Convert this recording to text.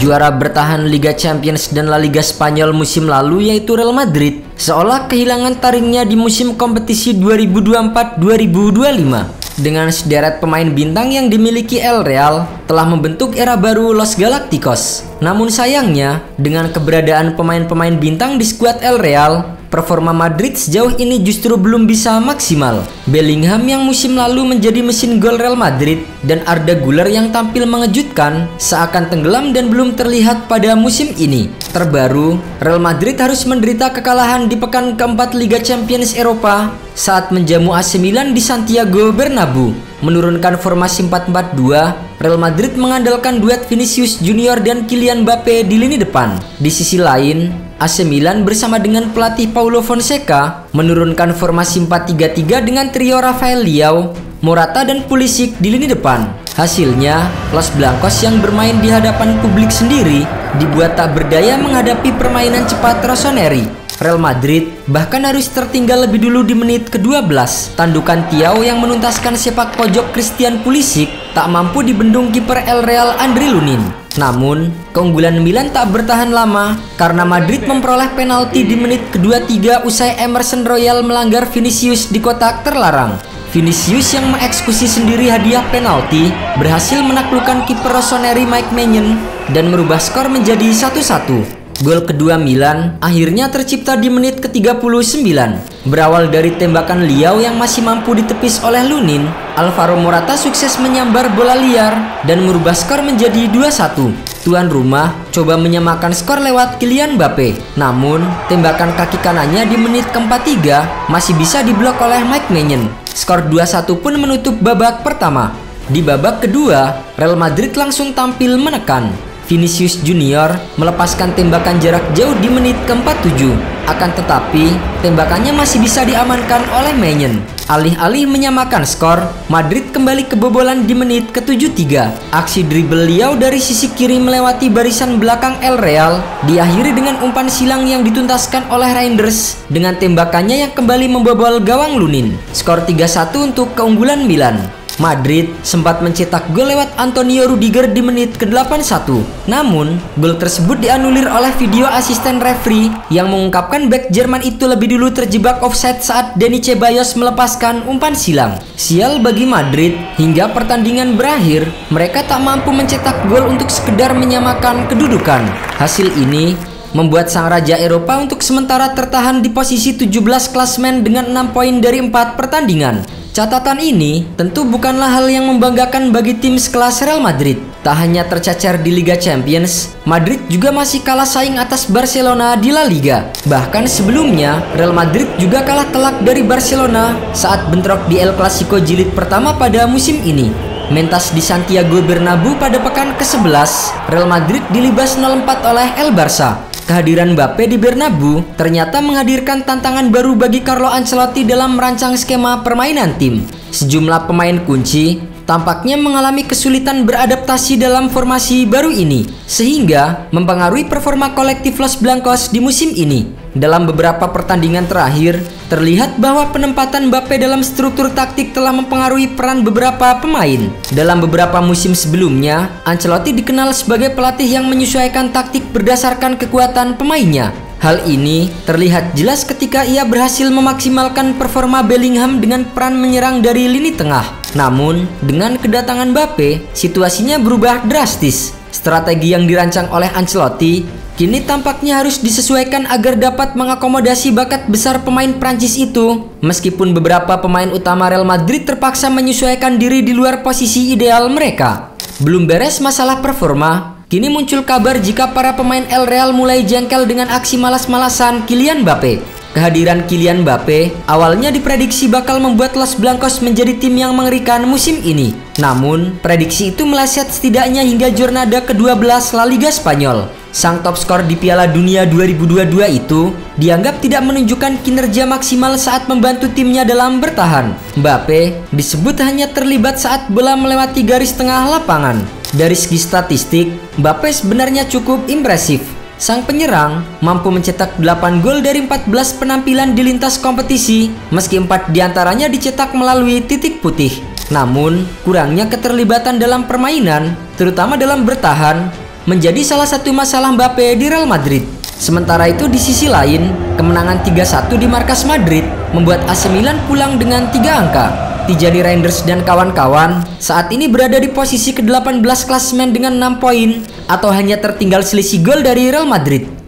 Juara bertahan Liga Champions dan La Liga Spanyol musim lalu yaitu Real Madrid seolah kehilangan taringnya di musim kompetisi 2024-2025. Dengan sederet pemain bintang yang dimiliki El Real telah membentuk era baru Los Galacticos. Namun sayangnya, dengan keberadaan pemain-pemain bintang di skuad El Real, performa Madrid sejauh ini justru belum bisa maksimal. Bellingham yang musim lalu menjadi mesin gol Real Madrid dan Arda Güler yang tampil mengejutkan seakan tenggelam dan belum terlihat pada musim ini. Terbaru, Real Madrid harus menderita kekalahan di pekan keempat Liga Champions Eropa saat menjamu AC Milan di Santiago Bernabeu. Menurunkan formasi 4-4-2, Real Madrid mengandalkan duet Vinicius Junior dan Kylian Mbappe di lini depan. Di sisi lain, AC Milan bersama dengan pelatih Paulo Fonseca menurunkan formasi 4-3-3 dengan trio Rafael Leao, Morata dan Pulisic di lini depan. Hasilnya, Los Blancos yang bermain di hadapan publik sendiri dibuat tak berdaya menghadapi permainan cepat Rossoneri. Real Madrid bahkan harus tertinggal lebih dulu di menit ke-12. Tandukan Thiaw yang menuntaskan sepak pojok Christian Pulisic tak mampu dibendung kiper El Real Andriy Lunin. Namun, keunggulan Milan tak bertahan lama karena Madrid memperoleh penalti di menit ke-23 usai Emerson Royal melanggar Vinicius di kotak terlarang. Vinicius yang mengeksekusi sendiri hadiah penalti berhasil menaklukkan kiper Rossoneri Mike Maignan dan merubah skor menjadi 1-1. Gol kedua Milan akhirnya tercipta di menit ke-39. Berawal dari tembakan Leao yang masih mampu ditepis oleh Lunin, Alvaro Morata sukses menyambar bola liar dan merubah skor menjadi 2-1. Tuan rumah coba menyamakan skor lewat Kylian Mbappe. Namun, tembakan kaki kanannya di menit ke-43 masih bisa diblok oleh Mike Maignan. Skor 2-1 pun menutup babak pertama. Di babak kedua, Real Madrid langsung tampil menekan. Vinicius Junior melepaskan tembakan jarak jauh di menit ke-47. Akan tetapi, tembakannya masih bisa diamankan oleh Maignan. Alih-alih menyamakan skor, Madrid kembali kebobolan di menit ke-73. Aksi dribble Leao dari sisi kiri melewati barisan belakang El Real diakhiri dengan umpan silang yang dituntaskan oleh Reinders dengan tembakannya yang kembali membobol gawang Lunin. Skor 3-1 untuk keunggulan Milan. Madrid sempat mencetak gol lewat Antonio Rudiger di menit ke-81. Namun, gol tersebut dianulir oleh video asisten referee yang mengungkapkan bek Jerman itu lebih dulu terjebak offside saat Dani Ceballos melepaskan umpan silang. Sial bagi Madrid, hingga pertandingan berakhir, mereka tak mampu mencetak gol untuk sekedar menyamakan kedudukan. Hasil ini membuat sang raja Eropa untuk sementara tertahan di posisi 17 klasemen dengan 6 poin dari 4 pertandingan. Catatan ini tentu bukanlah hal yang membanggakan bagi tim sekelas Real Madrid. Tak hanya tercacar di Liga Champions, Madrid juga masih kalah saing atas Barcelona di La Liga. Bahkan sebelumnya, Real Madrid juga kalah telak dari Barcelona saat bentrok di El Clasico jilid pertama pada musim ini. Mentas di Santiago Bernabeu pada pekan ke-11, Real Madrid dilibas 0-4 oleh El Barça. Kehadiran Mbappe di Bernabeu ternyata menghadirkan tantangan baru bagi Carlo Ancelotti dalam merancang skema permainan tim. Sejumlah pemain kunci tampaknya mengalami kesulitan beradaptasi dalam formasi baru ini, sehingga mempengaruhi performa kolektif Los Blancos di musim ini. Dalam beberapa pertandingan terakhir, terlihat bahwa penempatan Mbappe dalam struktur taktik telah mempengaruhi peran beberapa pemain. Dalam beberapa musim sebelumnya, Ancelotti dikenal sebagai pelatih yang menyesuaikan taktik berdasarkan kekuatan pemainnya. Hal ini terlihat jelas ketika ia berhasil memaksimalkan performa Bellingham dengan peran menyerang dari lini tengah. Namun, dengan kedatangan Mbappe, situasinya berubah drastis. Strategi yang dirancang oleh Ancelotti kini tampaknya harus disesuaikan agar dapat mengakomodasi bakat besar pemain Prancis itu. Meskipun beberapa pemain utama Real Madrid terpaksa menyesuaikan diri di luar posisi ideal mereka. Belum beres masalah performa, kini muncul kabar jika para pemain El Real mulai jengkel dengan aksi malas-malasan Kylian Mbappe. Kehadiran Kylian Mbappe awalnya diprediksi bakal membuat Los Blancos menjadi tim yang mengerikan musim ini. Namun, prediksi itu meleset setidaknya hingga jornada ke-12 La Liga Spanyol. Sang top skor di Piala Dunia 2022 itu dianggap tidak menunjukkan kinerja maksimal saat membantu timnya dalam bertahan. Mbappe disebut hanya terlibat saat bola melewati garis tengah lapangan. Dari segi statistik, Mbappe sebenarnya cukup impresif. Sang penyerang mampu mencetak 8 gol dari 14 penampilan di lintas kompetisi, meski 4 diantaranya dicetak melalui titik putih. Namun, kurangnya keterlibatan dalam permainan, terutama dalam bertahan, menjadi salah satu masalah Mbappe di Real Madrid. Sementara itu di sisi lain, kemenangan 3-1 di markas Madrid membuat AC Milan pulang dengan 3 angka. Tijani Reinders dan kawan-kawan saat ini berada di posisi ke-18 klasemen dengan 6 poin atau hanya tertinggal selisih gol dari Real Madrid.